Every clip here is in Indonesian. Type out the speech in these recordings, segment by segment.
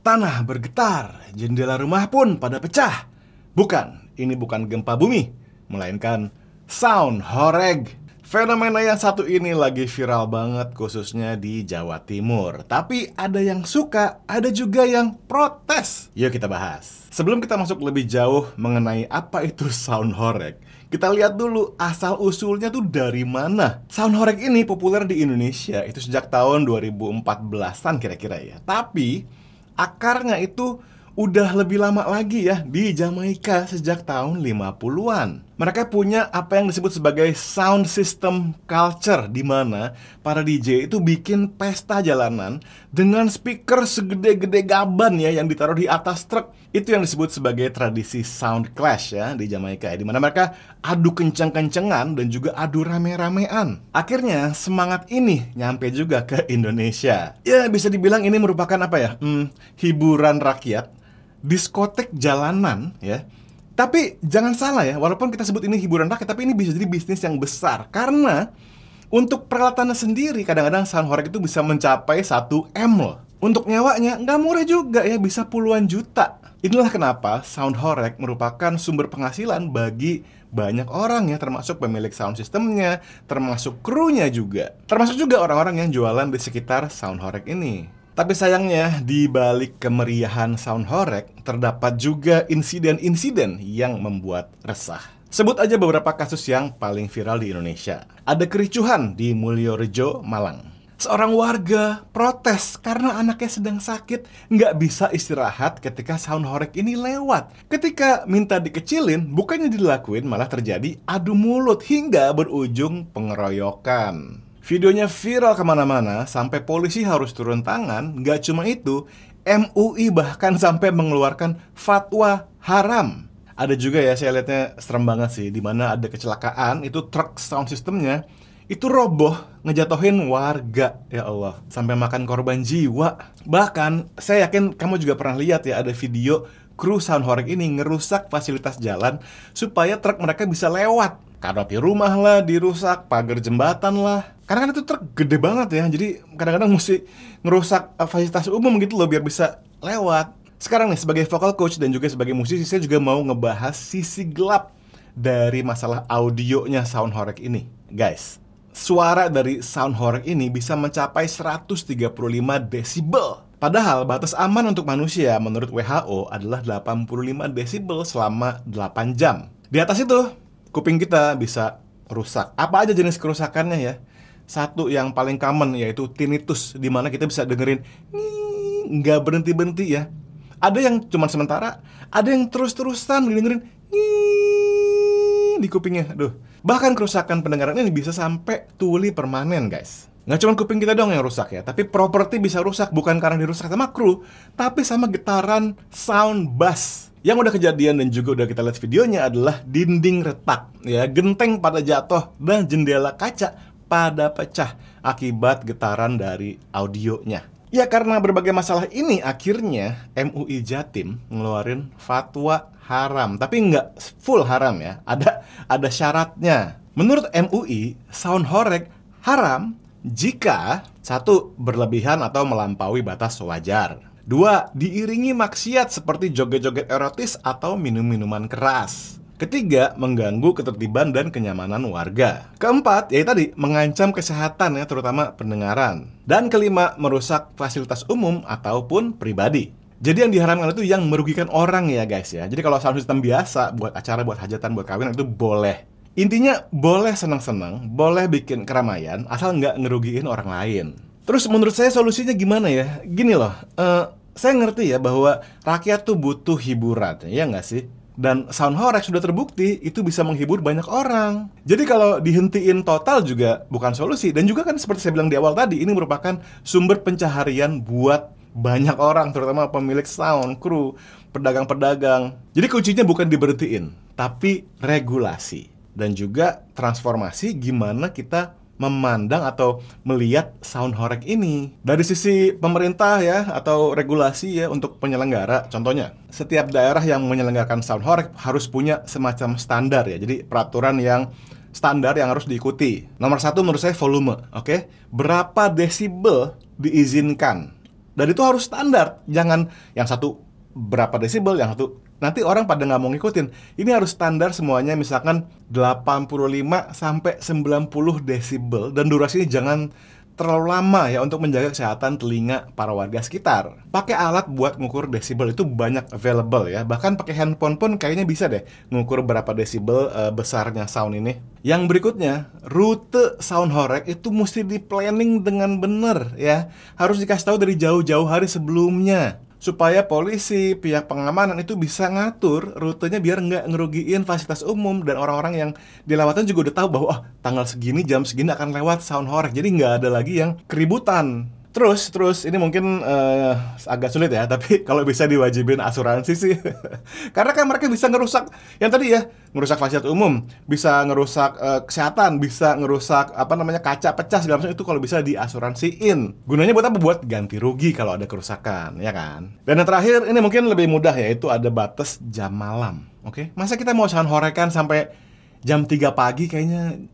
Tanah bergetar, jendela rumah pun pada pecah. Bukan, ini bukan gempa bumi, melainkan sound horeg. Fenomena yang satu ini lagi viral banget khususnya di Jawa Timur. Tapi ada yang suka, ada juga yang protes. Yuk kita bahas. Sebelum kita masuk lebih jauh mengenai apa itu sound horeg, kita lihat dulu asal-usulnya tuh dari mana. Sound horeg ini populer di Indonesia itu sejak tahun 2014-an kira-kira ya. Tapi akarnya itu udah lebih lama lagi ya, di Jamaika sejak tahun 50-an. Mereka punya apa yang disebut sebagai sound system culture, di mana para DJ itu bikin pesta jalanan dengan speaker segede-gede gaban ya, yang ditaruh di atas truk. Itu yang disebut sebagai tradisi sound clash ya di Jamaika ya, di mana mereka adu kencang-kencengan dan juga adu rame-ramean. Akhirnya semangat ini nyampe juga ke Indonesia. Ya bisa dibilang ini merupakan apa ya, hiburan rakyat, diskotek jalanan ya. Tapi jangan salah ya, walaupun kita sebut ini hiburan rakyat, tapi ini bisa jadi bisnis yang besar. Karena untuk peralatannya sendiri kadang-kadang sound horeg itu bisa mencapai 1 M loh. Untuk nyawanya nggak murah juga ya, bisa puluhan juta. Inilah kenapa sound horeg merupakan sumber penghasilan bagi banyak orang ya, termasuk pemilik sound systemnya, termasuk krunya juga, termasuk juga orang-orang yang jualan di sekitar sound horeg ini. Tapi sayangnya, di balik kemeriahan sound horeg, terdapat juga insiden-insiden yang membuat resah. Sebut aja beberapa kasus yang paling viral di Indonesia. Ada kericuhan di Mulyorejo, Malang. Seorang warga protes karena anaknya sedang sakit, nggak bisa istirahat ketika sound horeg ini lewat. Ketika minta dikecilin, bukannya dilakuin, malah terjadi adu mulut hingga berujung pengeroyokan. Videonya viral kemana-mana, sampai polisi harus turun tangan. Nggak cuma itu, MUI bahkan sampai mengeluarkan fatwa haram. Ada juga ya, saya lihatnya serem banget sih, dimana ada kecelakaan, itu truk sound systemnya itu roboh, ngejatohin warga. Ya Allah, sampai makan korban jiwa. Bahkan, saya yakin kamu juga pernah lihat ya, ada video kru sound horeg ini ngerusak fasilitas jalan supaya truk mereka bisa lewat. Kanopi rumah lah dirusak, pagar jembatan lah. Karena kan itu truk gede banget ya, jadi kadang-kadang mesti ngerusak fasilitas umum gitu loh biar bisa lewat. Sekarang nih, sebagai vocal coach dan juga sebagai musisi, saya juga mau ngebahas sisi gelap dari masalah audionya sound horeg ini. Guys, suara dari sound horeg ini bisa mencapai 135 desibel. Padahal batas aman untuk manusia menurut WHO adalah 85 desibel selama 8 jam. Di atas itu, kuping kita bisa rusak. Apa aja jenis kerusakannya ya? Satu yang paling common yaitu tinnitus, di mana kita bisa dengerin nggak berhenti-berhenti ya. Ada yang cuma sementara, ada yang terus-terusan dengerin di kupingnya. Aduh. Bahkan kerusakan pendengaran ini bisa sampai tuli permanen, guys. Nggak cuma kuping kita dong yang rusak ya, tapi properti bisa rusak bukan karena dirusak sama kru, tapi sama getaran sound bass. Yang udah kejadian dan juga udah kita lihat videonya adalah dinding retak ya, genteng pada jatuh, dan jendela kaca pada pecah akibat getaran dari audionya. Ya karena berbagai masalah ini akhirnya MUI Jatim ngeluarin fatwa haram. Tapi nggak full haram ya, ada syaratnya. Menurut MUI, sound horeg haram jika 1. Berlebihan atau melampaui batas wajar, 2. Diiringi maksiat seperti joget-joget erotis atau minum-minuman keras, 3. Mengganggu ketertiban dan kenyamanan warga, 4. Ya tadi, mengancam kesehatan ya, terutama pendengaran, dan 5. Merusak fasilitas umum ataupun pribadi. Jadi yang diharamkan itu yang merugikan orang ya guys ya. Jadi kalau sound system biasa buat acara, buat hajatan, buat kawin itu boleh. Intinya boleh senang-senang, boleh bikin keramaian, asal nggak ngerugiin orang lain. Terus menurut saya solusinya gimana ya? Gini loh, saya ngerti ya bahwa rakyat tuh butuh hiburan, ya nggak sih? Dan sound horeg sudah terbukti itu bisa menghibur banyak orang. Jadi kalau dihentiin total juga bukan solusi. Dan juga kan seperti saya bilang di awal tadi, ini merupakan sumber pencaharian buat banyak orang, terutama pemilik sound, kru, pedagang-pedagang. Jadi kuncinya bukan diberhentiin, tapi regulasi. Dan juga transformasi gimana kita memandang atau melihat sound horeg ini. Dari sisi pemerintah ya, atau regulasi ya untuk penyelenggara. Contohnya, setiap daerah yang menyelenggarakan sound horeg harus punya semacam standar ya. Jadi peraturan yang standar yang harus diikuti. Nomor 1 menurut saya volume, oke? Berapa desibel diizinkan Dan itu harus standar. Jangan yang satu berapa desibel, yang satu nanti orang pada nggak mau ngikutin. Ini harus standar semuanya, misalkan 85 sampai 90 desibel, dan durasinya jangan terlalu lama ya untuk menjaga kesehatan telinga para warga sekitar. Pakai alat buat ngukur desibel itu banyak available ya. Bahkan pakai handphone pun kayaknya bisa deh ngukur berapa desibel besarnya sound ini. Yang berikutnya, rute sound horeg itu mesti di planning dengan benar ya. Harus dikasih tahu dari jauh-jauh hari sebelumnya, supaya polisi, pihak pengamanan itu bisa ngatur rutenya biar nggak ngerugiin fasilitas umum, dan orang-orang yang dilewatkan juga udah tahu bahwa oh, tanggal segini, jam segini akan lewat sound horeg. Jadi nggak ada lagi yang keributan. Terus ini mungkin agak sulit ya, tapi kalau bisa diwajibin asuransi sih. Karena kan mereka bisa ngerusak yang tadi ya, ngerusak fasilitas umum, bisa ngerusak kesehatan, bisa ngerusak kaca pecah segala macam, itu kalau bisa diasuransiin. Gunanya buat apa? Buat ganti rugi kalau ada kerusakan, ya kan? Dan yang terakhir ini mungkin lebih mudah, yaitu ada batas jam malam. Oke? Masa kita mau sound horeg kan sampai jam 3 pagi, kayaknya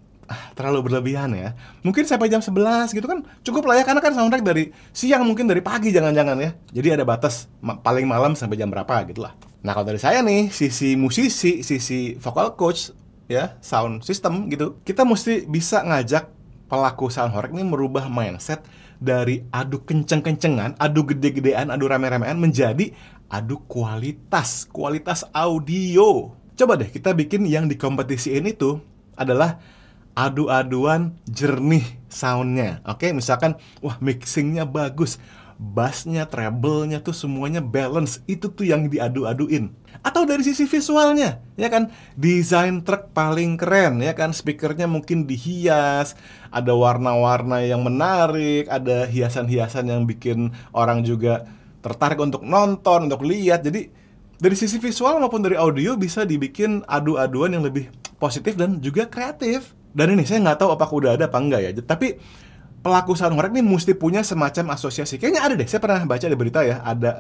terlalu berlebihan ya. Mungkin sampai jam 11 gitu kan cukup lah ya, karena kan soundtrack dari siang, mungkin dari pagi jangan-jangan ya. Jadi ada batas paling malam sampai jam berapa gitu lah. Nah kalau dari saya nih, sisi musisi, sisi vocal coach ya, sound system gitu, kita mesti bisa ngajak pelaku sound horeg ini merubah mindset dari adu kenceng-kencengan, adu gede-gedean, adu rame-ramean menjadi adu kualitas audio. Coba deh kita bikin yang dikompetisiin itu adalah adu-aduan jernih soundnya. Oke, misalkan wah mixingnya bagus, bassnya, treble-nya tuh semuanya balance. Itu tuh yang diadu-aduin. Atau dari sisi visualnya, ya kan, desain truk paling keren, ya kan, speakernya mungkin dihias, ada warna-warna yang menarik, ada hiasan-hiasan yang bikin orang juga tertarik untuk nonton, untuk lihat. Jadi dari sisi visual maupun dari audio bisa dibikin adu-aduan yang lebih positif dan juga kreatif. Dan ini saya nggak tahu apakah udah ada apa enggak ya, tapi pelaku sound horeg ini mesti punya semacam asosiasi. Kayaknya ada deh, saya pernah baca di berita ya, ada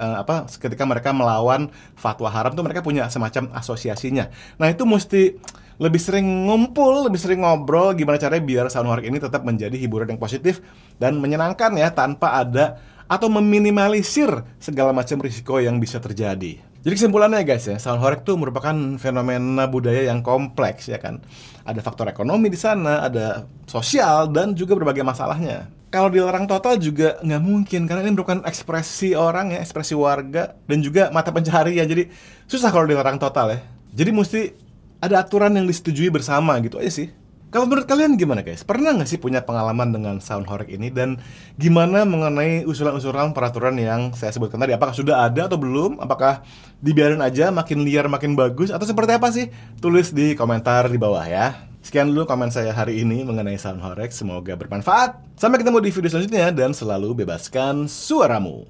ketika mereka melawan fatwa haram tuh mereka punya semacam asosiasinya. Nah itu mesti lebih sering ngumpul, lebih sering ngobrol gimana caranya biar sound horeg ini tetap menjadi hiburan yang positif dan menyenangkan ya, tanpa ada atau meminimalisir segala macam risiko yang bisa terjadi. Jadi kesimpulannya guys ya, sound horeg itu merupakan fenomena budaya yang kompleks ya kan. Ada faktor ekonomi di sana, ada sosial, dan juga berbagai masalahnya. Kalau dilarang total juga nggak mungkin, karena ini merupakan ekspresi orang ya, ekspresi warga, dan juga mata pencaharian. Jadi susah kalau dilarang total ya. Jadi mesti ada aturan yang disetujui bersama gitu aja sih. Kalau menurut kalian gimana guys? Pernah nggak sih punya pengalaman dengan sound horeg ini? Dan gimana mengenai usulan-usulan peraturan yang saya sebutkan tadi? Apakah sudah ada atau belum? Apakah dibiarin aja makin liar makin bagus? Atau seperti apa sih? Tulis di komentar di bawah ya. Sekian dulu komen saya hari ini mengenai sound horeg. Semoga bermanfaat. Sampai ketemu di video selanjutnya dan selalu bebaskan suaramu.